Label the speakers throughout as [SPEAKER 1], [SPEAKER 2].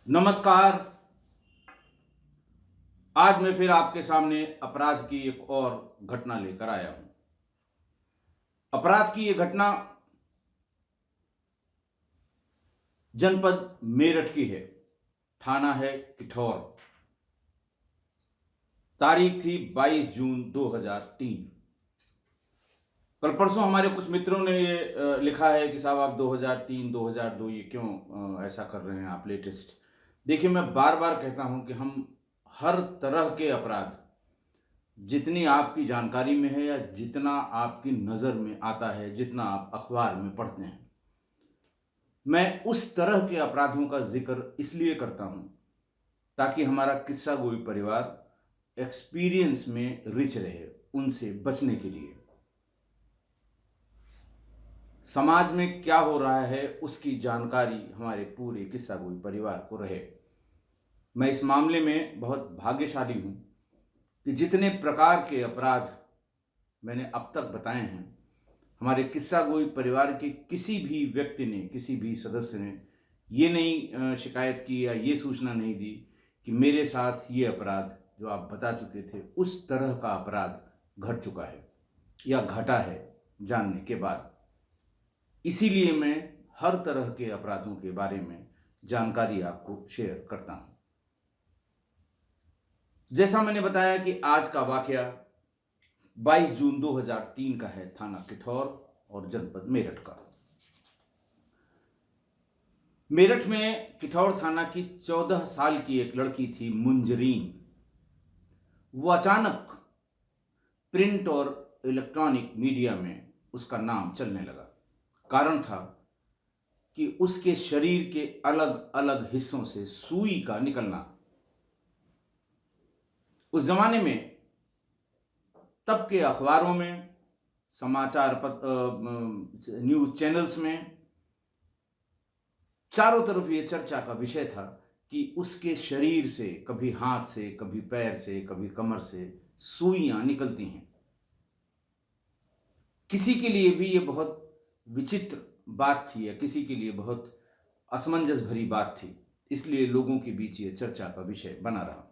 [SPEAKER 1] नमस्कार। आज मैं फिर आपके सामने अपराध की एक और घटना लेकर आया हूं। अपराध की ये घटना जनपद मेरठ की है। थाना है किठौर। तारीख थी 22 जून 2003। कल परसों हमारे कुछ मित्रों ने ये लिखा है कि साहब आप 2003 2002 ये क्यों ऐसा कर रहे हैं आप लेटेस्ट। देखिए, मैं बार बार कहता हूं कि हम हर तरह के अपराध जितनी आपकी जानकारी में है या जितना आपकी नज़र में आता है, जितना आप अखबार में पढ़ते हैं, मैं उस तरह के अपराधों का जिक्र इसलिए करता हूं ताकि हमारा किस्सा गोई परिवार एक्सपीरियंस में रिच रहे, उनसे बचने के लिए। समाज में क्या हो रहा है उसकी जानकारी हमारे पूरे किस्सा गोई परिवार को रहे। मैं इस मामले में बहुत भाग्यशाली हूं कि जितने प्रकार के अपराध मैंने अब तक बताए हैं, हमारे किस्सा गोई परिवार के किसी भी व्यक्ति ने, किसी भी सदस्य ने ये नहीं शिकायत की या ये सूचना नहीं दी कि मेरे साथ ये अपराध जो आप बता चुके थे उस तरह का अपराध घट चुका है या घटा है जानने के बाद। इसीलिए मैं हर तरह के अपराधों के बारे में जानकारी आपको शेयर करता हूं। जैसा मैंने बताया कि आज का वाकया 22 जून 2003 का है, थाना किठौर और जनपद मेरठ का। मेरठ में किठौर थाना की 14 साल की एक लड़की थी मुंजरीन। वो अचानक प्रिंट और इलेक्ट्रॉनिक मीडिया में उसका नाम चलने लगा। कारण था कि उसके शरीर के अलग अलग हिस्सों से सुई का निकलना। उस जमाने में तब के अखबारों में, समाचार न्यूज चैनल्स में चारों तरफ ये चर्चा का विषय था कि उसके शरीर से, कभी हाथ से, कभी पैर से, कभी कमर से सुइयां निकलती हैं। किसी के लिए भी ये बहुत विचित्र बात थी या किसी के लिए बहुत असमंजस भरी बात थी, इसलिए लोगों के बीच ये चर्चा का विषय बना रहा।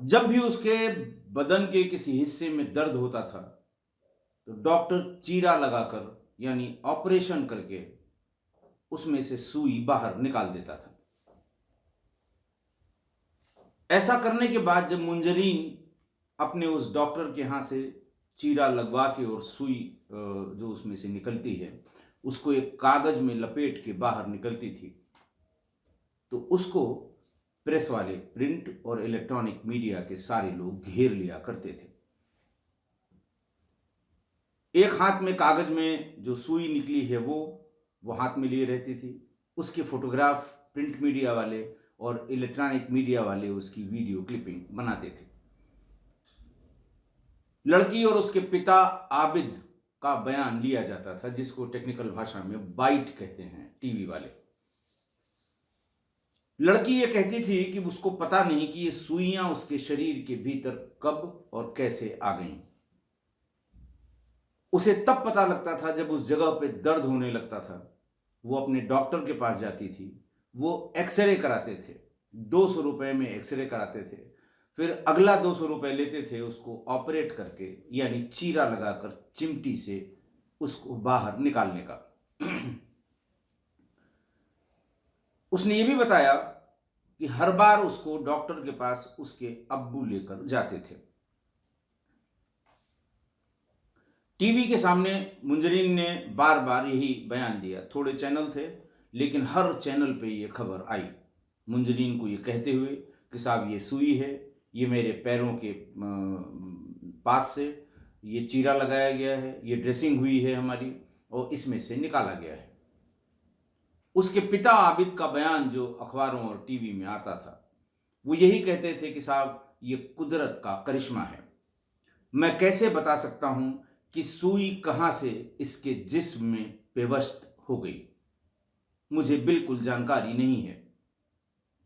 [SPEAKER 1] जब भी उसके बदन के किसी हिस्से में दर्द होता था तो डॉक्टर चीरा लगाकर यानी ऑपरेशन करके उसमें से सुई बाहर निकाल देता था। ऐसा करने के बाद जब मुंजरीन अपने उस डॉक्टर के यहां से चीरा लगवा के और सुई जो उसमें से निकलती है उसको एक कागज में लपेट के बाहर निकलती थी, तो उसको प्रेस वाले, प्रिंट और इलेक्ट्रॉनिक मीडिया के सारे लोग घेर लिया करते थे। एक हाथ में कागज में जो सुई निकली है वो हाथ में लिए रहती थी। उसके फोटोग्राफ प्रिंट मीडिया वाले और इलेक्ट्रॉनिक मीडिया वाले उसकी वीडियो क्लिपिंग बनाते थे। लड़की और उसके पिता आबिद का बयान लिया जाता था, जिसको टेक्निकल भाषा में बाइट कहते हैं टीवी वाले। लड़की ये कहती थी कि उसको पता नहीं कि ये सुइयां उसके शरीर के भीतर कब और कैसे आ गईं। उसे तब पता लगता था जब उस जगह पे दर्द होने लगता था। वो अपने डॉक्टर के पास जाती थी, वो एक्सरे कराते थे, 200 रुपए में एक्सरे कराते थे। फिर अगला 200 रुपए लेते थे उसको ऑपरेट करके, यानी चीरा लगाकर चिमटी से उसको बाहर निकालने का। उसने ये भी बताया कि हर बार उसको डॉक्टर के पास उसके अब्बू लेकर जाते थे। टीवी के सामने मुंजरीन ने बार बार यही बयान दिया। थोड़े चैनल थे लेकिन हर चैनल पे ये खबर आई, मुंजरीन को ये कहते हुए कि साहब ये सुई है, ये मेरे पैरों के पास से ये चीरा लगाया गया है, ये ड्रेसिंग हुई है हमारी और इसमें से निकाला गया है। उसके पिता आबिद का बयान जो अखबारों और टीवी में आता था वो यही कहते थे कि साहब ये कुदरत का करिश्मा है। मैं कैसे बता सकता हूं कि सुई कहां से इसके जिस्म में पेवस्त हो गई, मुझे बिल्कुल जानकारी नहीं है।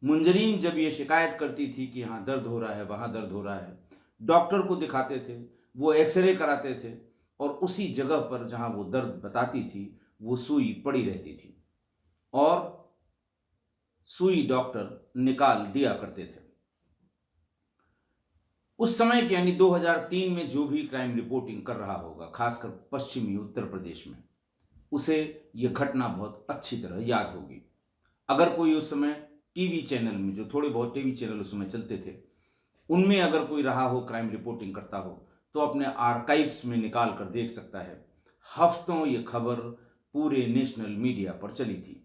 [SPEAKER 1] मुंजरीन जब ये शिकायत करती थी कि यहाँ दर्द हो रहा है, वहाँ दर्द हो रहा है, डॉक्टर को दिखाते थे, वो एक्सरे कराते थे और उसी जगह पर जहाँ वो दर्द बताती थी वो सुई पड़ी रहती थी। और सुई डॉक्टर निकाल दिया करते थे। उस समय के यानी 2003 में जो भी क्राइम रिपोर्टिंग कर रहा होगा, खासकर पश्चिमी उत्तर प्रदेश में, उसे यह घटना बहुत अच्छी तरह याद होगी। अगर कोई उस समय टीवी चैनल में, जो थोड़े बहुत टीवी चैनल उस समय चलते थे, उनमें अगर कोई रहा हो क्राइम रिपोर्टिंग करता हो, तो अपने आर्काइव्स में निकाल कर देख सकता है। हफ्तों ये खबर पूरे नेशनल मीडिया पर चली थी।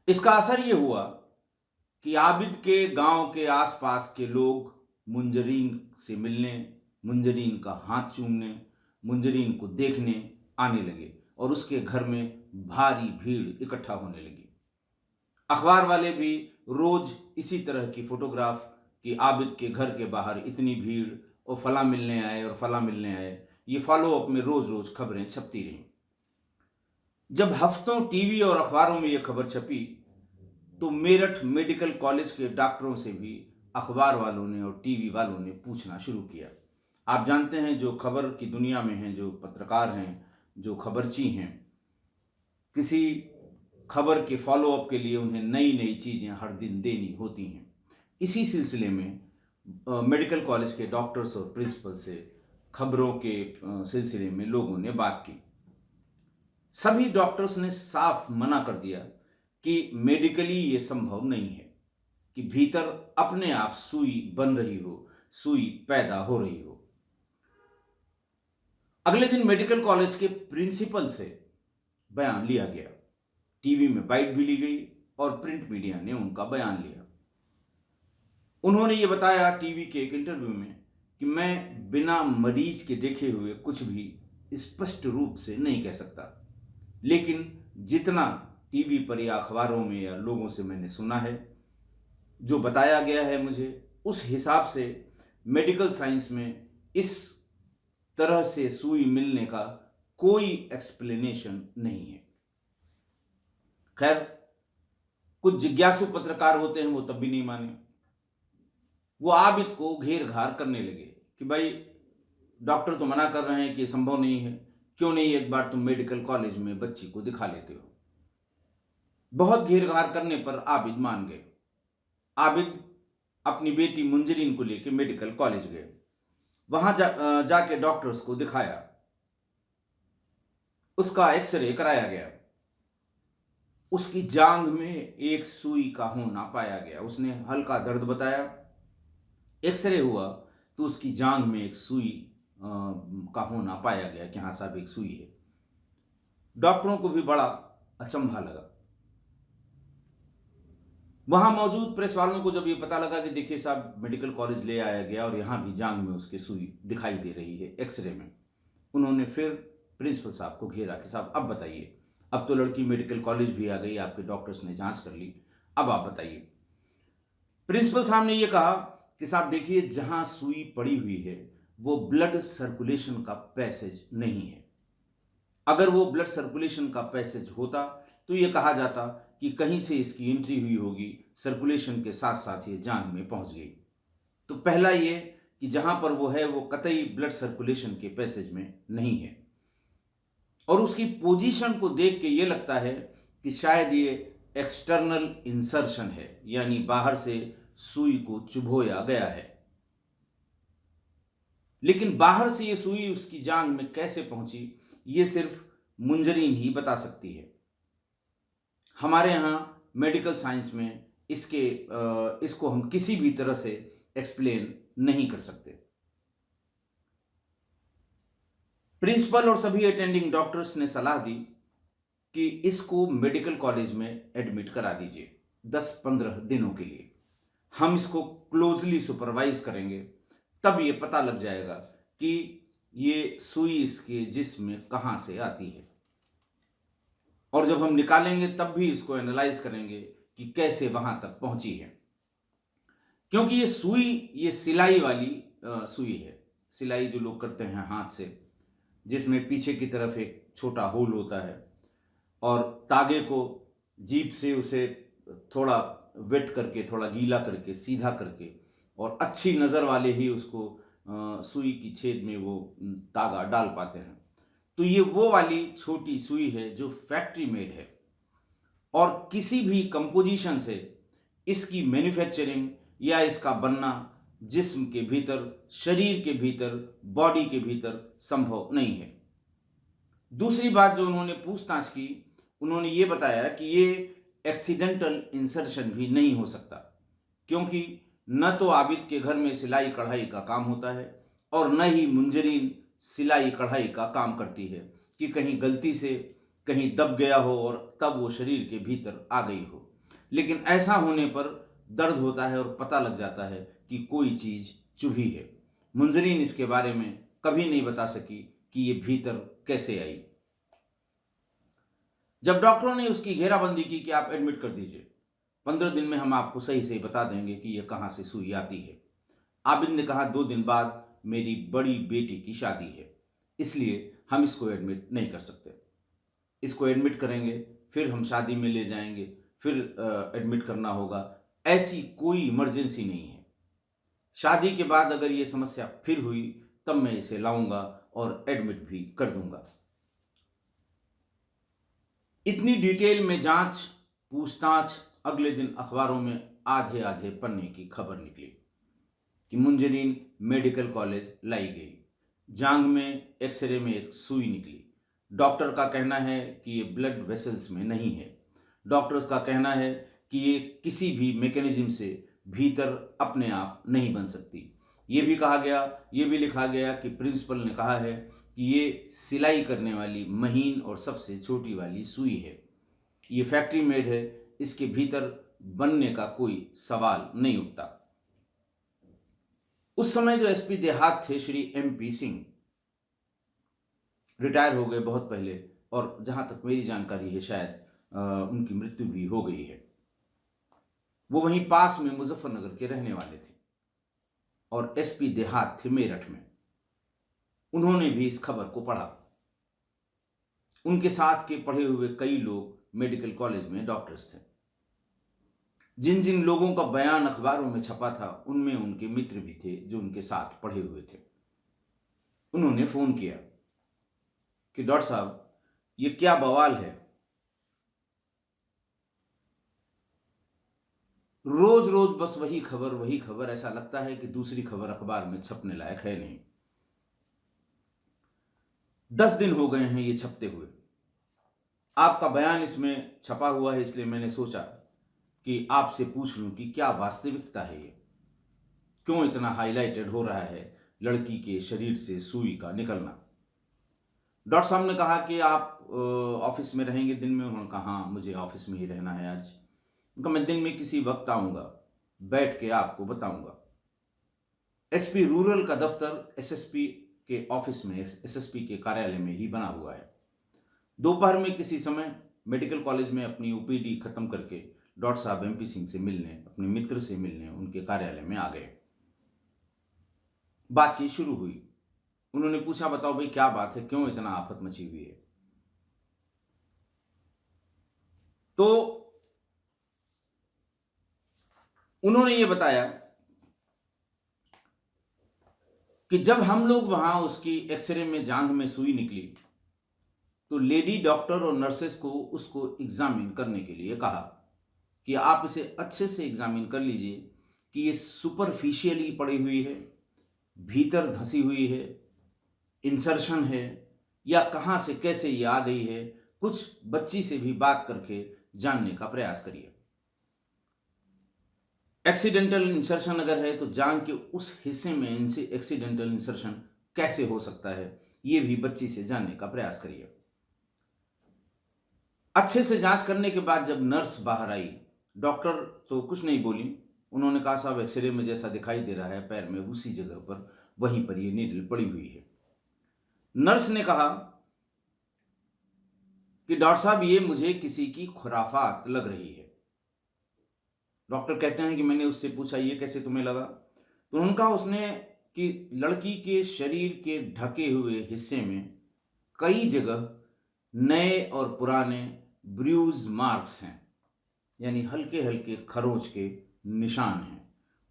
[SPEAKER 1] इसका असर ये हुआ कि आबिद के गांव के आसपास के लोग मुंजरीन से मिलने, मुंजरीन का हाथ चूमने, मुंजरीन को देखने आने लगे और उसके घर में भारी भीड़ इकट्ठा होने लगी। अखबार वाले भी रोज इसी तरह की फोटोग्राफ कि आबिद के घर के बाहर इतनी भीड़ और फला मिलने आए और फला मिलने आए, ये फॉलो अप में रोज रोज खबरें छपती रहीं। जब हफ्तों टीवी और अखबारों में यह खबर छपी, तो मेरठ मेडिकल कॉलेज के डॉक्टरों से भी अखबार वालों ने और टीवी वालों ने पूछना शुरू किया। आप जानते हैं, जो खबर की दुनिया में हैं, जो पत्रकार हैं, जो खबरची हैं, किसी खबर के फॉलो अप के लिए उन्हें नई नई चीज़ें हर दिन देनी होती हैं। इसी सिलसिले में मेडिकल कॉलेज के डॉक्टर्स और प्रिंसिपल से खबरों के सिलसिले में लोगों ने बात की। सभी डॉक्टर्स ने साफ मना कर दिया कि मेडिकली ये संभव नहीं है कि भीतर अपने आप सुई बन रही हो, सुई पैदा हो रही हो। अगले दिन मेडिकल कॉलेज के प्रिंसिपल से बयान लिया गया, टीवी में बाइट भी ली गई और प्रिंट मीडिया ने उनका बयान लिया। उन्होंने ये बताया टीवी के एक इंटरव्यू में कि मैं बिना मरीज के देखे हुए कुछ भी स्पष्ट रूप से नहीं कह सकता, लेकिन जितना टीवी पर या अखबारों में या लोगों से मैंने सुना है, जो बताया गया है मुझे, उस हिसाब से मेडिकल साइंस में इस तरह से सुई मिलने का कोई एक्सप्लेनेशन नहीं है। खैर, कुछ जिज्ञासु पत्रकार होते हैं, वो तब भी नहीं माने। वो आबिद को घेर घार करने लगे कि भाई, डॉक्टर तो मना कर रहे हैं कि संभव नहीं है, क्यों नहीं एक बार तुम मेडिकल कॉलेज में बच्ची को दिखा लेते हो। बहुत घेर घार करने पर आबिद मान गए। आबिद अपनी बेटी मुंजरीन को लेकर मेडिकल कॉलेज गए। वहां जाके डॉक्टर्स को दिखाया, उसका एक्सरे कराया गया। उसकी जांघ में एक सुई का होना पाया गया। उसने हल्का दर्द बताया, एक्सरे हुआ तो उसकी जांघ में एक सुई का होना पाया गया कि हाँ साहब, एक सुई है। डॉक्टरों को भी बड़ा अचंभा लगा। वहां मौजूद प्रेस वालों को जब ये पता लगा कि देखिए साहब, मेडिकल कॉलेज ले आया गया और यहां भी जांघ में उसकी सुई दिखाई दे रही है एक्सरे में, उन्होंने फिर प्रिंसिपल साहब को घेरा कि साहब अब बताइए, अब तो लड़की मेडिकल कॉलेज भी आ गई, आपके डॉक्टर्स ने जांच कर ली, अब आप बताइए। प्रिंसिपल साहब ने यह कहा कि साहब देखिए, जहां सुई पड़ी हुई है वो ब्लड सर्कुलेशन का पैसेज नहीं है। अगर वो ब्लड सर्कुलेशन का पैसेज होता तो यह कहा जाता कि कहीं से इसकी एंट्री हुई होगी, सर्कुलेशन के साथ साथ ये जांघ में पहुंच गई। तो पहला ये कि जहां पर वो है वो कतई ब्लड सर्कुलेशन के पैसेज में नहीं है, और उसकी पोजीशन को देख के ये लगता है कि शायद ये एक्सटर्नल इंसर्शन है, यानी बाहर से सुई को चुभोया गया है। लेकिन बाहर से ये सुई उसकी जांघ में कैसे पहुंची, ये सिर्फ मुंजरीन ही बता सकती है। हमारे यहाँ मेडिकल साइंस में इसको हम किसी भी तरह से एक्सप्लेन नहीं कर सकते। प्रिंसिपल और सभी अटेंडिंग डॉक्टर्स ने सलाह दी कि इसको मेडिकल कॉलेज में एडमिट करा दीजिए 10-15 दिनों के लिए। हम इसको क्लोजली सुपरवाइज करेंगे, तब ये पता लग जाएगा कि ये सुई इसके जिस्म में कहाँ से आती है, और जब हम निकालेंगे तब भी इसको एनालाइज करेंगे कि कैसे वहां तक पहुंची है। क्योंकि ये सुई, ये सिलाई वाली सुई है। सिलाई जो लोग करते हैं हाथ से, जिसमें पीछे की तरफ एक छोटा होल होता है और तागे को जीप से उसे थोड़ा वेट करके, थोड़ा गीला करके, सीधा करके और अच्छी नज़र वाले ही उसको सुई की छेद में वो तागा डाल पाते हैं। तो ये वो वाली छोटी सुई है जो फैक्ट्री मेड है, और किसी भी कंपोजिशन से इसकी मैन्युफैक्चरिंग या इसका बनना जिस्म के भीतर, शरीर के भीतर, बॉडी के भीतर संभव नहीं है। दूसरी बात जो उन्होंने पूछताछ की, उन्होंने ये बताया कि ये एक्सीडेंटल इंसर्शन भी नहीं हो सकता, क्योंकि न तो आबिद के घर में सिलाई कढ़ाई का काम होता है और न ही मुंजरीन सिलाई कढ़ाई का काम करती है कि कहीं गलती से कहीं दब गया हो और तब वो शरीर के भीतर आ गई हो। लेकिन ऐसा होने पर दर्द होता है और पता लग जाता है कि कोई चीज़ चुभी है। मुंजरीन इसके बारे में कभी नहीं बता सकी कि ये भीतर कैसे आई। जब डॉक्टरों ने उसकी घेराबंदी की कि आप एडमिट कर दीजिए, 15 दिन में हम आपको सही सही बता देंगे कि ये कहाँ से सुई आती है, आबिद ने कहा 2 दिन बाद मेरी बड़ी बेटी की शादी है, इसलिए हम इसको एडमिट नहीं कर सकते। इसको एडमिट करेंगे, फिर हम शादी में ले जाएंगे, फिर एडमिट करना होगा, ऐसी कोई इमरजेंसी नहीं है। शादी के बाद अगर ये समस्या फिर हुई तब मैं इसे लाऊंगा और एडमिट भी कर दूंगा। इतनी डिटेल में जांच पूछताछ, अगले दिन अखबारों में आधे आधे पन्ने की खबर निकली कि मुंजरीन मेडिकल कॉलेज लाई गई। जांघ में एक्सरे में एक सुई निकली। डॉक्टर का कहना है कि ये ब्लड वेसल्स में नहीं है। डॉक्टर्स का कहना है कि ये किसी भी मैकेनिज्म से भीतर अपने आप नहीं बन सकती। ये भी कहा गया, ये भी लिखा गया कि प्रिंसिपल ने कहा है कि ये सिलाई करने वाली महीन और सबसे छोटी वाली सुई है, ये फैक्ट्री मेड है, इसके भीतर बनने का कोई सवाल नहीं उठता। उस समय जो एसपी देहात थे श्री MP सिंह, रिटायर हो गए बहुत पहले, और जहां तक मेरी जानकारी है शायद उनकी मृत्यु भी हो गई है। वो वहीं पास में मुजफ्फरनगर के रहने वाले थे और एसपी देहात थे मेरठ में। उन्होंने भी इस खबर को पढ़ा। उनके साथ के पढ़े हुए कई लोग मेडिकल कॉलेज में डॉक्टर्स थे। जिन जिन लोगों का बयान अखबारों में छपा था उनमें उनके मित्र भी थे जो उनके साथ पढ़े हुए थे। उन्होंने फोन किया कि डॉक्टर साहब ये क्या बवाल है, रोज रोज बस वही खबर, ऐसा लगता है कि दूसरी खबर अखबार में छपने लायक है नहीं। 10 दिन हो गए हैं ये छपते हुए, आपका बयान इसमें छपा हुआ है, इसलिए मैंने सोचा कि आपसे पूछ लूं कि क्या वास्तविकता है, ये क्यों इतना हाईलाइटेड हो रहा है लड़की के शरीर से सुई का निकलना। डॉक्टर साहब ने कहा कि आप ऑफिस में रहेंगे दिन में? उन्होंने कहा हाँ मुझे ऑफिस में ही रहना है आज। उनका मैं दिन में किसी वक्त आऊंगा, बैठ के आपको बताऊंगा। एसपी रूरल का दफ्तर एसएसपी के ऑफिस में, एसएसपी के कार्यालय में ही बना हुआ है। दोपहर में किसी समय मेडिकल कॉलेज में अपनी ओपीडी खत्म करके डॉक्टर साहब MP सिंह से मिलने, अपने मित्र से मिलने उनके कार्यालय में आ गए। बातचीत शुरू हुई। उन्होंने पूछा बताओ भाई क्या बात है, क्यों इतना आफत मची हुई है? तो उन्होंने ये बताया कि जब हम लोग वहां उसकी एक्सरे में जांघ में सुई निकली तो लेडी डॉक्टर और नर्सेस को उसको एग्जामिन करने के लिए कहा कि आप इसे अच्छे से एग्जामिन कर लीजिए कि ये सुपरफिशियली पड़ी हुई है, भीतर धंसी हुई है, इंसर्शन है, या कहां से कैसे ये आ गई है। कुछ बच्ची से भी बात करके जानने का प्रयास करिए। एक्सीडेंटल इंसर्शन अगर है तो जांघ के उस हिस्से में इनसे एक्सीडेंटल इंसर्शन कैसे हो सकता है, ये भी बच्ची से जानने का प्रयास करिए। अच्छे से जांच करने के बाद जब नर्स बाहर आई, डॉक्टर तो कुछ नहीं बोली। उन्होंने कहा साहब एक्सरे में जैसा दिखाई दे रहा है पैर में उसी जगह पर, वहीं पर ये नीडल पड़ी हुई है। नर्स ने कहा कि डॉक्टर साहब ये मुझे किसी की खुराफात लग रही है। डॉक्टर कहते हैं कि मैंने उससे पूछा ये कैसे तुम्हें लगा? तो उन्होंने कहा उसने कि लड़की के शरीर के ढके हुए हिस्से में कई जगह नए और पुराने ब्रूज मार्क्स हैं, यानी हल्के हल्के खरोंच के निशान हैं।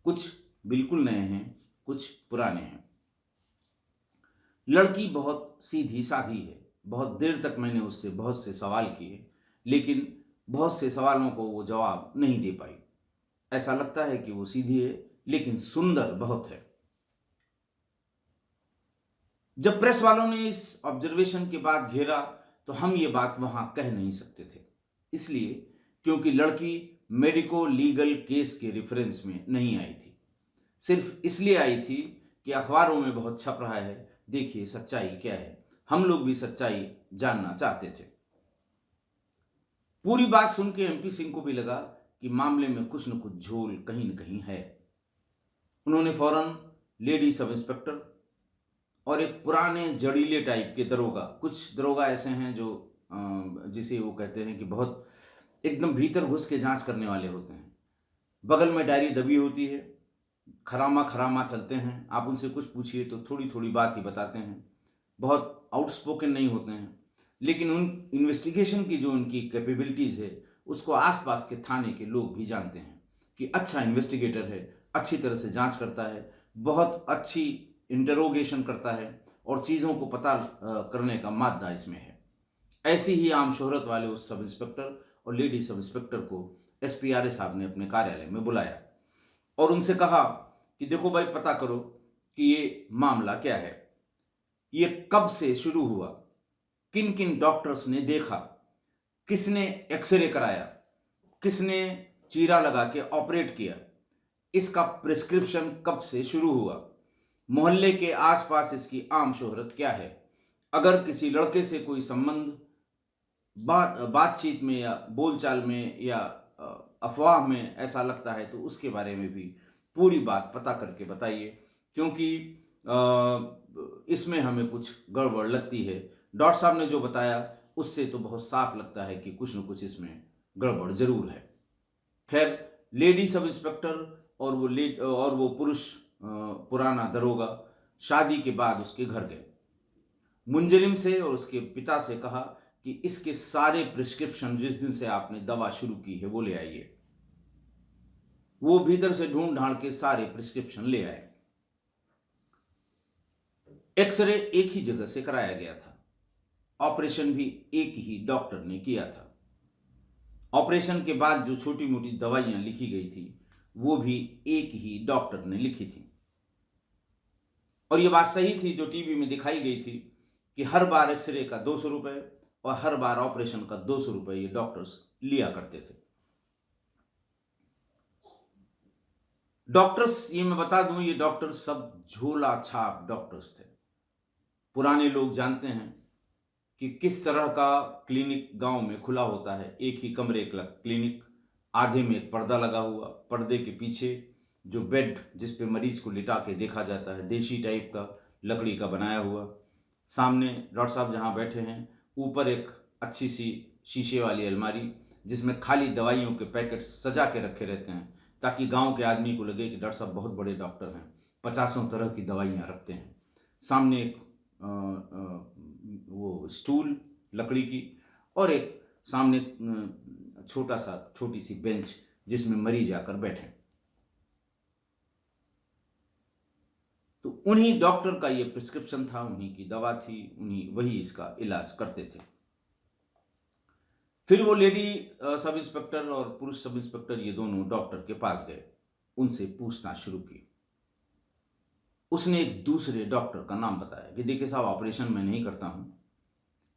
[SPEAKER 1] कुछ बिल्कुल नए हैं, कुछ पुराने हैं। लड़की बहुत सीधी साधी है, बहुत देर तक मैंने उससे बहुत से सवाल किए, लेकिन बहुत से सवालों को वो जवाब नहीं दे पाई। ऐसा लगता है कि वो सीधी है, लेकिन सुंदर बहुत है। जब प्रेस वालों ने इस ऑब्जर्वेशन के बाद घेरा, तो हम ये बात वहां कह नहीं सकते थे। इसलिए क्योंकि लड़की मेडिको लीगल केस के रेफरेंस में नहीं आई थी। सिर्फ इसलिए आई थी कि अखबारों में बहुत छप रहा है, देखिए सच्चाई क्या है। हम लोग भी सच्चाई जानना चाहते थे। पूरी बात सुन के एमपी सिंह को भी लगा कि मामले में कुछ न कुछ झोल कहीं न कहीं है। उन्होंने फौरन लेडी सब इंस्पेक्टर और एक पुराने जड़ीले टाइप के दरोगा, कुछ दरोगा ऐसे हैं जो जिसे वो कहते हैं कि बहुत एकदम भीतर घुस के जांच करने वाले होते हैं। बगल में डायरी दबी होती है, खरामा खरामा चलते हैं। आप उनसे कुछ पूछिए तो थोड़ी थोड़ी बात ही बताते हैं, बहुत आउटस्पोकन नहीं होते हैं। लेकिन उन इन्वेस्टिगेशन की जो उनकी कैपेबिलिटीज़ है, उसको आसपास के थाने के लोग भी जानते हैं कि अच्छा इन्वेस्टिगेटर है, अच्छी तरह से जांच करता है, बहुत अच्छी इंटरोगेशन करता है और चीज़ों को पता करने का मादा इसमें है। ऐसी ही आम शोहरत वाले उस सब इंस्पेक्टर और लेडी सब इंस्पेक्टर को एसपीआरए साहब ने अपने कार्यालय में बुलाया और उनसे कहा कि देखो भाई, पता करो कि ये मामला क्या है, ये कब से शुरू हुआ, किन किन डॉक्टर्स ने देखा, किसने एक्सरे कराया, किसने चीरा लगा के ऑपरेट किया, इसका प्रिस्क्रिप्शन कब से शुरू हुआ, मोहल्ले के आसपास इसकी आम शोहरत क्या है, अगर किसी लड़के से कोई संबंध बातचीत में या बोलचाल में या अफवाह में ऐसा लगता है तो उसके बारे में भी पूरी बात पता करके बताइए, क्योंकि इसमें हमें कुछ गड़बड़ लगती है। डॉक्टर साहब ने जो बताया उससे तो बहुत साफ लगता है कि कुछ न कुछ इसमें गड़बड़ जरूर है। खैर, लेडी सब इंस्पेक्टर और वो पुरुष पुराना दरोगा शादी के बाद उसके घर गए। मुंजरिम से और उसके पिता से कहा कि इसके सारे प्रिस्क्रिप्शन जिस दिन से आपने दवा शुरू की है वो ले आइए। वो भीतर से ढूंढ ढांड के सारे प्रिस्क्रिप्शन ले आए। एक्सरे एक ही जगह से कराया गया था, ऑपरेशन भी एक ही डॉक्टर ने किया था। ऑपरेशन के बाद जो छोटी मोटी दवाइयां लिखी गई थी वो भी एक ही डॉक्टर ने लिखी थी। और ये बात सही थी जो टीवी में दिखाई गई थी कि हर बार एक्सरे का 200 रुपए और हर बार ऑपरेशन का 200 रुपए ये डॉक्टर्स लिया करते थे। डॉक्टर्स, ये मैं बता दूं, ये डॉक्टर्स सब झोला छाप डॉक्टर्स थे। पुराने लोग जानते हैं कि किस तरह का क्लिनिक गांव में खुला होता है। एक ही कमरे का क्लिनिक, आधे में एक पर्दा लगा हुआ, पर्दे के पीछे जो बेड जिस पे मरीज को लिटा के देखा जाता है, देशी टाइप का लकड़ी का बनाया हुआ। सामने डॉक्टर साहब जहाँ बैठे हैं, ऊपर एक अच्छी सी शीशे वाली अलमारी जिसमें खाली दवाइयों के पैकेट सजा के रखे रहते हैं, ताकि गांव के आदमी को लगे कि डॉक्टर साहब बहुत बड़े डॉक्टर हैं, 50 तरह की दवाइयाँ रखते हैं। सामने एक वो स्टूल लकड़ी की और एक सामने छोटी सी बेंच जिसमें मरीज आकर बैठे। तो उन्हीं डॉक्टर का ये प्रिस्क्रिप्शन था, उन्हीं की दवा थी, वही इसका इलाज करते थे। फिर वो लेडी सब इंस्पेक्टर और पुरुष सब इंस्पेक्टर ये दोनों डॉक्टर के पास गए, उनसे पूछना शुरू की। उसने एक दूसरे डॉक्टर का नाम बताया कि देखिए साहब, ऑपरेशन मैं नहीं करता हूं।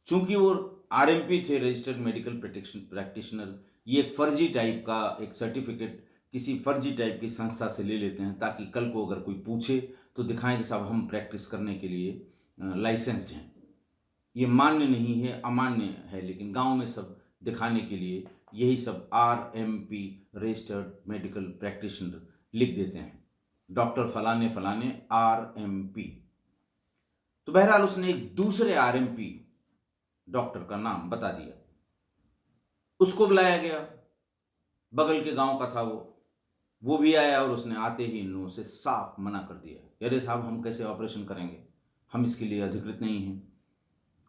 [SPEAKER 1] चूंकि वो आरएमपी थे, रजिस्टर्ड मेडिकल प्रैक्टिशनर, ये एक फर्जी टाइप का एक सर्टिफिकेट किसी फर्जी टाइप की संस्था से ले लेते हैं, ताकि कल को अगर कोई पूछे तो दिखाएं कि साहब हम प्रैक्टिस करने के लिए लाइसेंस्ड हैं। ये मान्य नहीं है, अमान्य है, लेकिन गांव में सब दिखाने के लिए यही सब आरएमपी, रजिस्टर्ड मेडिकल प्रैक्टिशनर, लिख देते हैं, डॉक्टर फलाने फलाने आरएमपी। तो बहरहाल उसने एक दूसरे आरएमपी डॉक्टर का नाम बता दिया। उसको बुलाया गया, बगल के गांव का था वो भी आया और उसने आते ही इन लोगों से साफ मना कर दिया, अरे साहब हम कैसे ऑपरेशन करेंगे, हम इसके लिए अधिकृत नहीं हैं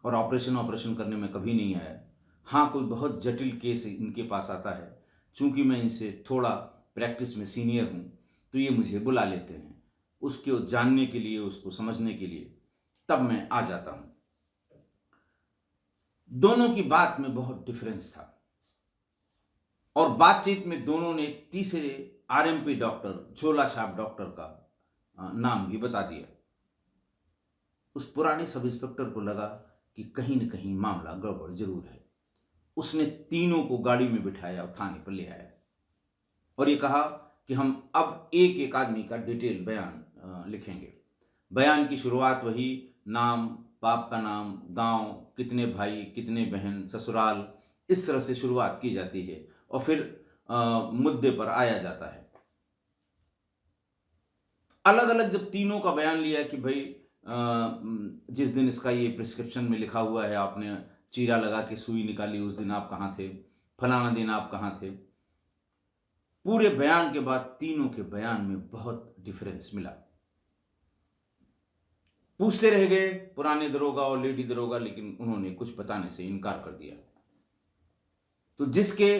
[SPEAKER 1] और ऑपरेशन करने में कभी नहीं आया। हाँ, कोई बहुत जटिल केस इनके पास आता है, चूंकि मैं इनसे थोड़ा प्रैक्टिस में सीनियर हूँ तो ये मुझे बुला लेते हैं, उसको जानने के लिए, उसको समझने के लिए, तब मैं आ जाता हूँ। दोनों की बात में बहुत डिफरेंस था और बातचीत में दोनों ने एक तीसरे आरएमपी डॉक्टर, झोला छाप डॉक्टर का नाम भी बता दिया। उस पुराने सब इंस्पेक्टर को लगा कि कहीं न कहीं मामला गड़बड़ जरूर है। उसने तीनों को गाड़ी में बिठाया और थाने पर ले आया और ये कहा कि हम अब एक एक आदमी का डिटेल बयान लिखेंगे। बयान की शुरुआत वही नाम, बाप का नाम, गांव, कितने भाई, कितने बहन, ससुराल, इस तरह से शुरुआत की जाती है और फिर मुद्दे पर आया जाता है। अलग अलग जब तीनों का बयान लिया कि भाई जिस दिन इसका ये प्रिस्क्रिप्शन में लिखा हुआ है, आपने चीरा लगा के सुई निकाली, उस दिन आप कहाँ थे, फलाना दिन आप कहाँ थे। पूरे बयान के बाद तीनों के बयान में बहुत डिफरेंस मिला। पूछते रह गए पुराने दरोगा और लेडी दरोगा, लेकिन उन्होंने कुछ बताने से इनकार कर दिया। तो जिसके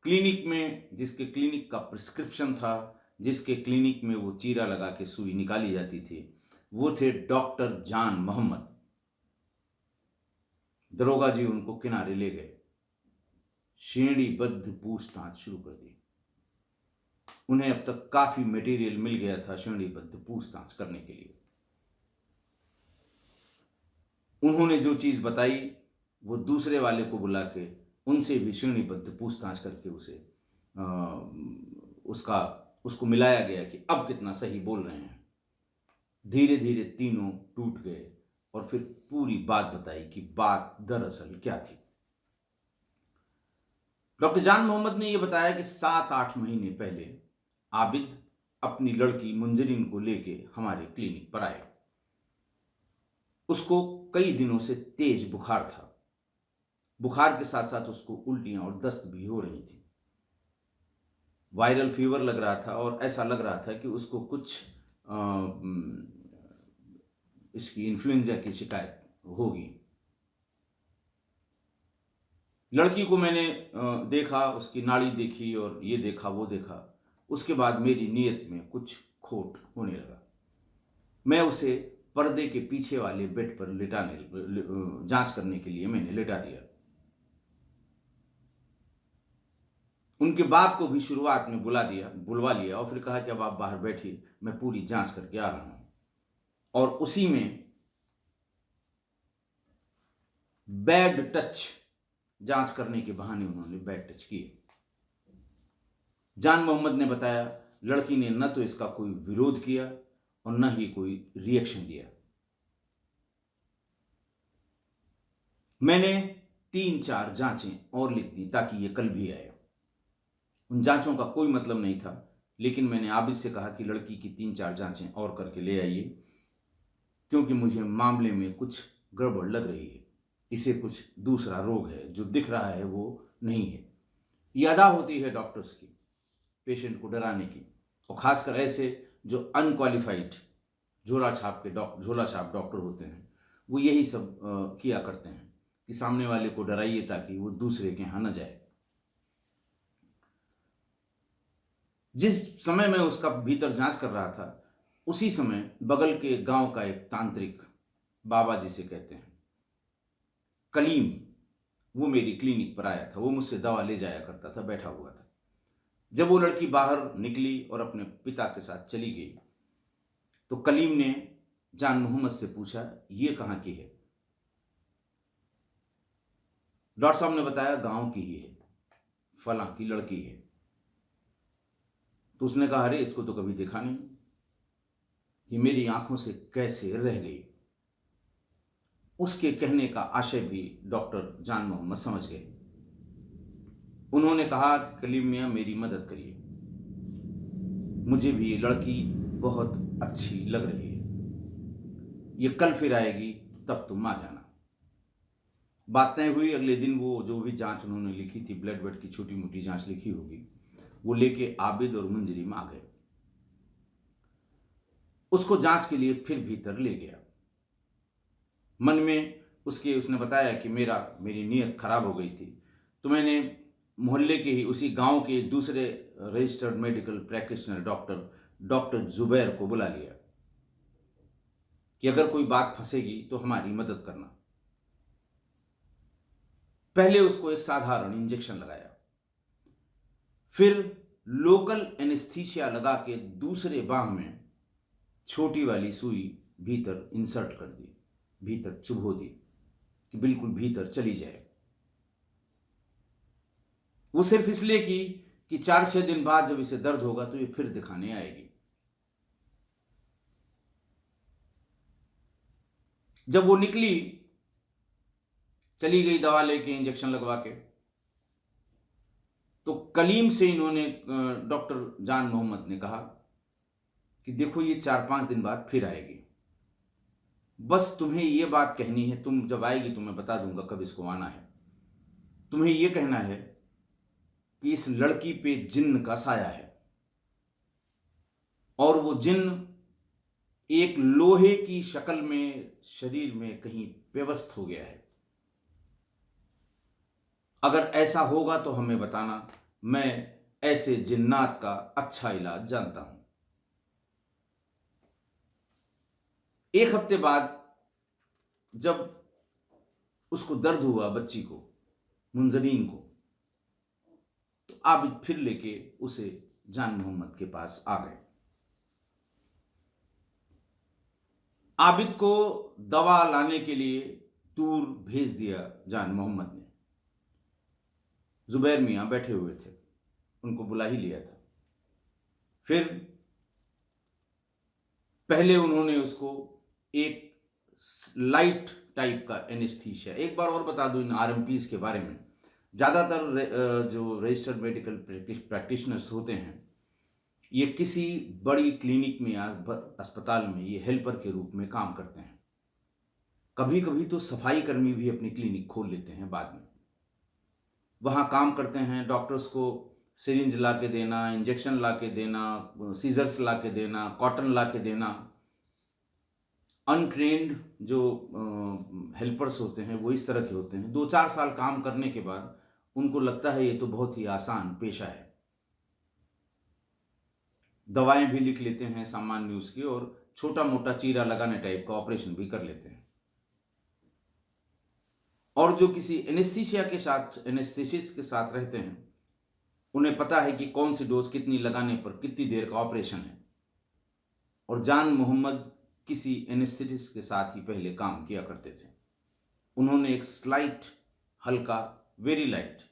[SPEAKER 1] क्लिनिक का प्रिस्क्रिप्शन था, जिसके क्लिनिक में वो चीरा लगा के सुई निकाली जाती थी, वो थे डॉक्टर जान मोहम्मद। दरोगा जी उनको किनारे ले गए, श्रेणीबद्ध पूछताछ शुरू कर दी। उन्हें अब तक काफी मटेरियल मिल गया था श्रेणीबद्ध पूछताछ करने के लिए। उन्होंने जो चीज बताई वो दूसरे वाले को बुला के उनसे भी श्रेणीबद्ध पूछताछ करके उसको मिलाया गया कि अब कितना सही बोल रहे हैं। धीरे धीरे तीनों टूट गए और फिर पूरी बात बताई कि बात दरअसल क्या थी। डॉक्टर जान मोहम्मद ने यह बताया कि 7-8 महीने पहले आबिद अपनी लड़की मुंजरिन को लेके हमारे क्लिनिक पर आया। उसको कई दिनों से तेज बुखार था। बुखार के साथ साथ उसको उल्टियां और दस्त भी हो रही थी। वायरल फीवर लग रहा था और ऐसा लग रहा था कि उसको कुछ इसकी इन्फ्लुएंजा की शिकायत होगी। लड़की को मैंने देखा, उसकी नाड़ी देखी और ये देखा वो देखा। उसके बाद मेरी नीयत में कुछ खोट होने लगा। मैं उसे पर्दे के पीछे वाले बेड पर जांच करने के लिए मैंने लिटा दिया। उनके बाप को भी शुरुआत में बुलवा लिया और फिर कहा कि अब आप बाहर बैठिए, मैं पूरी जांच करके आ रहा हूं। और उसी में बैड टच जांच करने के बहाने उन्होंने बैड टच किए। जान मोहम्मद ने बताया लड़की ने न तो इसका कोई विरोध किया और न ही कोई रिएक्शन दिया। मैंने 3-4 जांचें और लिख दी ताकि ये कल भी आए। उन जांचों का कोई मतलब नहीं था, लेकिन मैंने आबिद से कहा कि लड़की की 3-4 जांचें और करके ले आइए, क्योंकि मुझे मामले में कुछ गड़बड़ लग रही है। इसे कुछ दूसरा रोग है, जो दिख रहा है वो नहीं है। ये अदा होती है डॉक्टर्स की, पेशेंट को डराने की, और खासकर ऐसे जो अनक्वालिफाइड झोला छाप डॉक्टर होते हैं, वो यही सब किया करते हैं कि सामने वाले को डराइए ताकि वो दूसरे के यहां न जाए। जिस समय मैं उसका भीतर जांच कर रहा था, उसी समय बगल के गांव का एक तांत्रिक, बाबा जिसे कहते हैं, कलीम, वो मेरी क्लिनिक पर आया था। वो मुझसे दवा ले जाया करता था, बैठा हुआ था। जब वो लड़की बाहर निकली और अपने पिता के साथ चली गई, तो कलीम ने जान मोहम्मद से पूछा, ये कहाँ की है? डॉक्टर साहब ने बताया गांव की ही है, फलां की लड़की है। तो उसने कहा, अरे इसको तो कभी देखा नहीं, ये मेरी आंखों से कैसे रह गई। उसके कहने का आशय भी डॉक्टर जान मोहम्मद समझ गए। उन्होंने कहा कि कलीम मियां मेरी मदद करिए, मुझे भी ये लड़की बहुत अच्छी लग रही है, ये कल फिर आएगी, तब तुम आ जाना। बात तय हुई। अगले दिन वो जो भी जांच उन्होंने लिखी थी, ब्लड वेड की छोटी मोटी जांच लिखी होगी, वो लेके आबिद और मुंजरी में आ गए। उसको जांच के लिए फिर भीतर ले गया। मन में उसने बताया कि मेरी नीयत खराब हो गई थी, तो मैंने मोहल्ले के ही उसी गांव के दूसरे registered medical practitioner doctor Zubair को बुला लिया कि अगर कोई बात फंसेगी तो हमारी मदद करना। पहले उसको एक साधारण इंजेक्शन लगाया, फिर लोकल एनेस्थीसिया लगा के दूसरे बाह में छोटी वाली सुई भीतर इंसर्ट कर दी, भीतर चुभो दी कि बिल्कुल भीतर चली जाए। वो सिर्फ इसलिए कि 4-6 दिन बाद जब इसे दर्द होगा तो ये फिर दिखाने आएगी। जब वो निकली, चली गई दवा लेके, इंजेक्शन लगवा के, तो कलीम से इन्होंने, डॉक्टर जान मोहम्मद ने कहा कि देखो ये 4-5 दिन बाद फिर आएगी, बस तुम्हें ये बात कहनी है, तुम जब आएगी तो मैं बता दूंगा कब इसको आना है। तुम्हें ये कहना है कि इस लड़की पे जिन्न का साया है, और वो जिन्न एक लोहे की शक्ल में शरीर में कहीं व्यवस्थ हो गया है। अगर ऐसा होगा तो हमें बताना, मैं ऐसे जिन्नात का अच्छा इलाज जानता हूं। एक हफ्ते बाद जब उसको दर्द हुआ, बच्ची को, मुंजरीन को, तो आबिद फिर लेके उसे जान मोहम्मद के पास आ गए। आबिद को दवा लाने के लिए दूर भेज दिया जान मोहम्मद ने। जुबैर मियां बैठे हुए थे, उनको बुला ही लिया था। फिर पहले उन्होंने उसको एक लाइट टाइप का एनेस्थीसिया, एक बार और बता दूं इन आरएमपीज के बारे में, ज़्यादातर जो रजिस्टर्ड मेडिकल प्रैक्टिशनर्स होते हैं, ये किसी बड़ी क्लिनिक में या अस्पताल में ये हेल्पर के रूप में काम करते हैं। कभी कभी तो सफाई कर्मी भी अपनी क्लिनिक खोल लेते हैं बाद में, वहाँ काम करते हैं। डॉक्टर्स को सिरिंज ला के देना, इंजेक्शन ला के देना, सीजर्स ला के देना, कॉटन ला के देना। अनट्रेंड जो हेल्पर्स होते हैं वो इस तरह के होते हैं। 2-4 साल काम करने के बाद उनको लगता है ये तो बहुत ही आसान पेशा है, दवाएं भी लिख लेते हैं सामान्य उसकी, और छोटा मोटा चीरा लगाने टाइप का ऑपरेशन भी कर लेते हैं। और जो किसी एनेस्थीसिया के साथ, एनेस्थेसिस्ट के साथ रहते हैं, उन्हें पता है कि कौन सी डोज कितनी लगाने पर कितनी देर का ऑपरेशन है। और जान मोहम्मद किसी एनेस्थेटिस्ट के साथ ही पहले काम किया करते थे। उन्होंने एक स्लाइट, हल्का, वेरी लाइट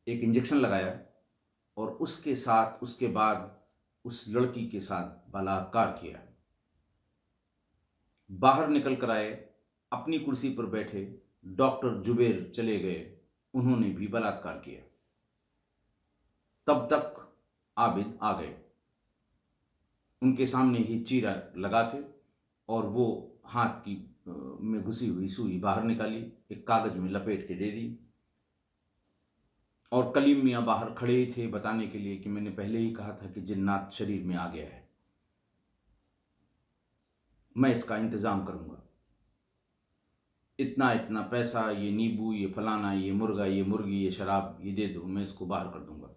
[SPEAKER 1] एक इंजेक्शन लगाया, और उसके साथ, उसके बाद उस लड़की के साथ बलात्कार किया। बाहर निकल कर आए, अपनी कुर्सी पर बैठे डॉक्टर जुबैर चले गए, उन्होंने भी बलात्कार किया। तब तक आबिद आ गए, उनके सामने ही चीरा लगा के, और वो हाथ की में घुसी हुई सुई बाहर निकाली, एक कागज में लपेट के दे दी। और कलीम मियाँ बाहर खड़े ही थे बताने के लिए कि मैंने पहले ही कहा था कि जिन्नात शरीर में आ गया है, मैं इसका इंतजाम करूंगा, इतना इतना पैसा, ये नींबू, ये फलाना, ये मुर्गा, ये मुर्गी, ये शराब, ये दे दो, मैं इसको बाहर कर दूंगा।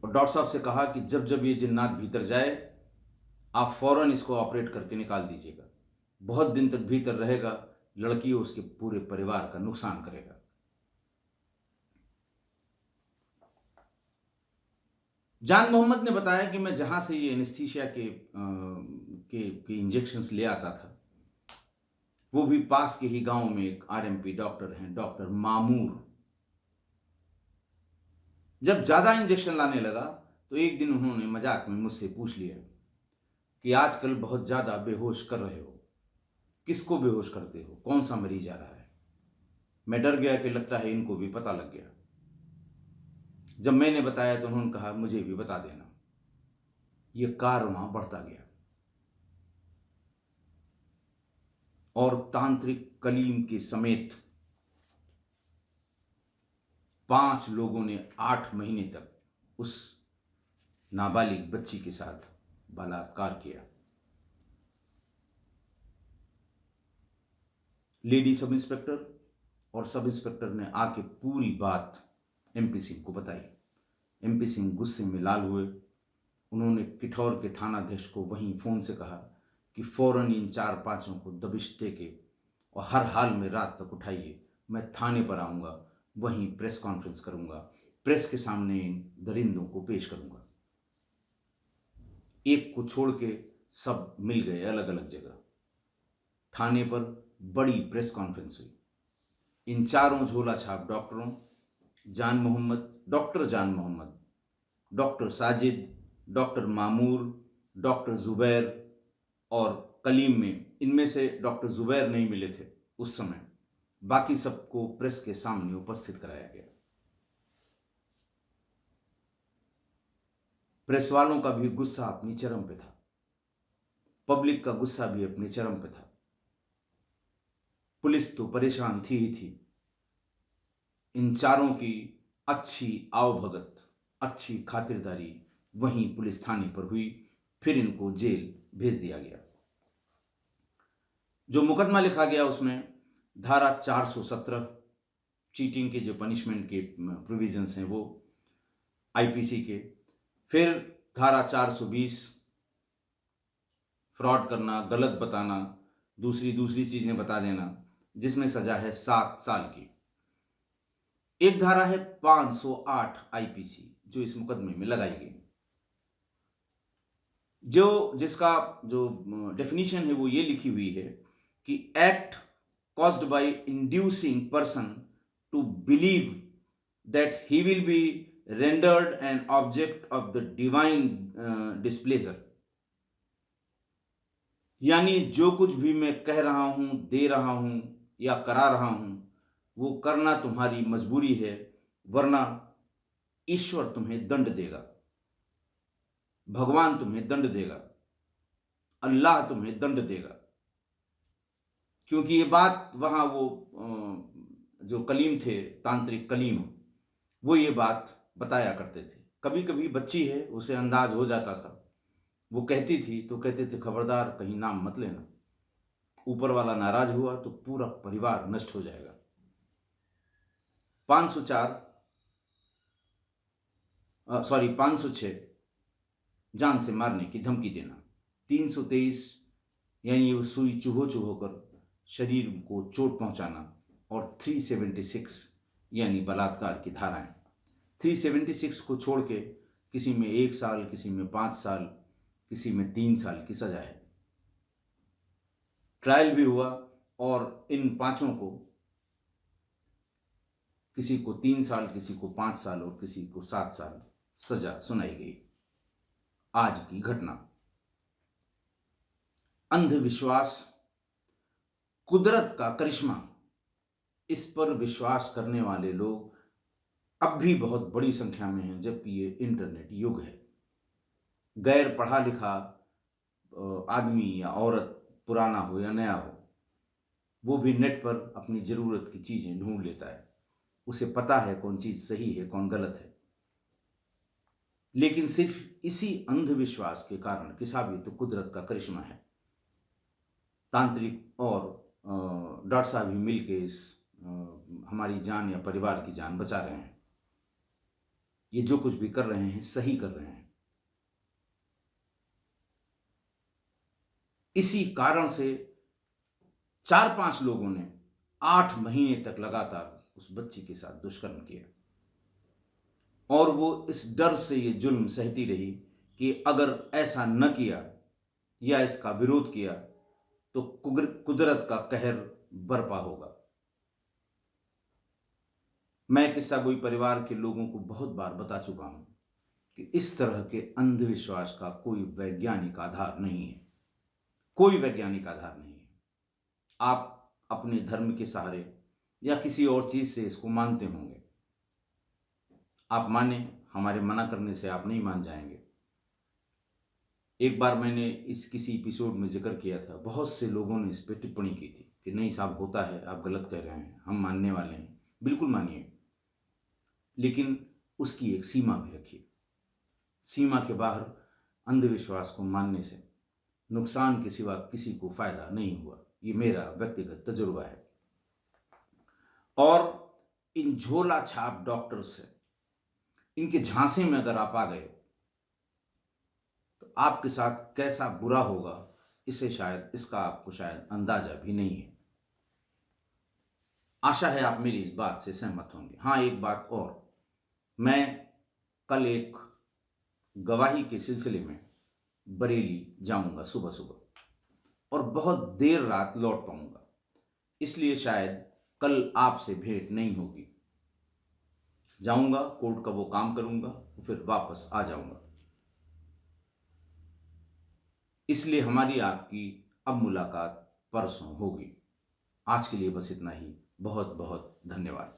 [SPEAKER 1] और डॉक्टर साहब से कहा कि जब जब ये जिन्नात भीतर जाए आप फौरन इसको ऑपरेट करके निकाल दीजिएगा, बहुत दिन तक भीतर रहेगा, लड़की और उसके पूरे परिवार का नुकसान करेगा। जान मोहम्मद ने बताया कि मैं जहां से ये एनेस्थीसिया के इंजेक्शन्स ले आता था, वो भी पास के ही गांव में एक आरएमपी डॉक्टर हैं, डॉक्टर मामूर। जब ज्यादा इंजेक्शन लाने लगा तो एक दिन उन्होंने मजाक में मुझसे पूछ लिया कि आजकल बहुत ज्यादा बेहोश कर रहे हो, किसको बेहोश करते हो, कौन सा मरीज आ रहा है। मैं डर गया कि लगता है इनको भी पता लग गया। जब मैंने बताया तो उन्होंने कहा मुझे भी बता देना। ये कारवां बढ़ता गया, और तांत्रिक कलीम के समेत 5 लोगों ने 8 महीने तक उस नाबालिग बच्ची के साथ बलात्कार किया। लेडी सब इंस्पेक्टर और सब इंस्पेक्टर ने आके पूरी बात एमपी सिंह को बताई। एमपी सिंह गुस्से में लाल हुए। उन्होंने किठौर के थानाध्यक्ष को वहीं फोन से कहा कि फौरन इन 4-5 को दबिश दे के और हर हाल में रात तक उठाइए, मैं थाने पर आऊँगा, वहीं प्रेस कॉन्फ्रेंस करूँगा, प्रेस के सामने इन दरिंदों को पेश करूँगा। एक को छोड़ के सब मिल गए अलग अलग जगह। थाने पर बड़ी प्रेस कॉन्फ्रेंस हुई। इन चारों झोला छाप डॉक्टरों, doctor Jan Mohammad, doctor Sajid, doctor Mamoor, doctor Zubair और कलीम में, इनमें से डॉक्टर जुबैर नहीं मिले थे उस समय, बाकी सबको प्रेस के सामने उपस्थित कराया गया। प्रेस वालों का भी गुस्सा अपनी चरम पे था, पब्लिक का गुस्सा भी अपने चरम पे था। पुलिस तो परेशान थी ही थी। इन चारों की अच्छी आवभगत, अच्छी खातिरदारी वहीं पुलिस थाने पर हुई, फिर इनको जेल भेज दिया गया। जो मुकदमा लिखा गया उसमें धारा 417 चीटिंग के जो पनिशमेंट के प्रोविजंस हैं वो आईपीसी के, फिर धारा 420 फ्रॉड करना, गलत बताना, दूसरी चीजें बता देना, जिसमें सजा है 7 साल की। एक धारा है 508 आईपीसी जो इस मुकदमे में लगाई गई, जिसका जो डेफिनेशन है वो ये लिखी हुई है कि act caused by inducing person to believe that he will be rendered an object of the divine displeasure। यानी जो कुछ भी मैं कह रहा हूं, दे रहा हूं या करा रहा हूं, वो करना तुम्हारी मजबूरी है, वरना ईश्वर तुम्हें दंड देगा, भगवान तुम्हें दंड देगा, अल्लाह तुम्हें दंड देगा। क्योंकि ये बात वहाँ वो जो कलीम थे, तांत्रिक कलीम, वो ये बात बताया करते थे। कभी कभी बच्ची है, उसे अंदाज हो जाता था, वो कहती थी तो कहते थे खबरदार कहीं नाम मत लेना, ऊपर वाला नाराज हुआ तो पूरा परिवार नष्ट हो जाएगा। 506 जान से मारने की धमकी देना, 323 यानी वो सुई चुभो चुभो कर शरीर को चोट पहुंचाना, और 376 यानी बलात्कार की धाराएं। 376 को छोड़ के किसी में 1 साल, किसी में 5 साल, किसी में 3 साल की सजा है। ट्रायल भी हुआ और इन पांचों को, किसी को 3 साल, किसी को 5 साल और किसी को 7 साल सजा सुनाई गई। आज की घटना। अंधविश्वास, कुदरत का करिश्मा, इस पर विश्वास करने वाले लोग अब भी बहुत बड़ी संख्या में हैं, जबकि ये इंटरनेट युग है। गैर पढ़ा लिखा आदमी या औरत, पुराना हो या नया हो, वो भी नेट पर अपनी ज़रूरत की चीज़ें ढूंढ लेता है। उसे पता है कौन चीज़ सही है, कौन गलत है। लेकिन सिर्फ इसी अंधविश्वास के कारण, कि साहब ये तो कुदरत का करिश्मा है, तांत्रिक और डॉक्टर साहब ही मिलके इस हमारी जान या परिवार की जान बचा रहे हैं, ये जो कुछ भी कर रहे हैं सही कर रहे हैं। इसी कारण से 4-5 लोगों ने 8 महीने तक लगातार उस बच्ची के साथ दुष्कर्म किया, और वो इस डर से ये जुल्म सहती रही कि अगर ऐसा न किया या इसका विरोध किया तो कुदरत का कहर बरपा होगा। मैं किस्सा गोई परिवार के लोगों को बहुत बार बता चुका हूं कि इस तरह के अंधविश्वास का कोई वैज्ञानिक आधार नहीं है, कोई वैज्ञानिक आधार नहीं है। आप अपने धर्म के सहारे या किसी और चीज से इसको मानते होंगे, आप माने, हमारे मना करने से आप नहीं मान जाएंगे। एक बार मैंने इस किसी एपिसोड में जिक्र किया था, बहुत से लोगों ने इस पर टिप्पणी की थी कि नहीं साहब होता है, आप गलत कह रहे हैं, हम मानने वाले हैं। बिल्कुल मानिए, लेकिन उसकी एक सीमा भी रखिए। सीमा के बाहर अंधविश्वास को मानने से नुकसान के सिवा किसी को फायदा नहीं हुआ, ये मेरा व्यक्तिगत तजुर्बा है। और इन झोला छाप डॉक्टर्स से, इनके झांसे में अगर आप आ गए तो आपके साथ कैसा बुरा होगा, इसका आपको शायद अंदाजा भी नहीं है। आशा है आप मेरी इस बात से सहमत होंगे। हाँ, एक बात और, मैं कल एक गवाही के सिलसिले में बरेली जाऊंगा सुबह सुबह और बहुत देर रात लौट पाऊंगा, इसलिए शायद कल आपसे भेंट नहीं होगी। जाऊंगा, कोर्ट का वो काम करूंगा, फिर वापस आ जाऊंगा। इसलिए हमारी आपकी अब मुलाकात परसों होगी। आज के लिए बस इतना ही। बहुत बहुत धन्यवाद।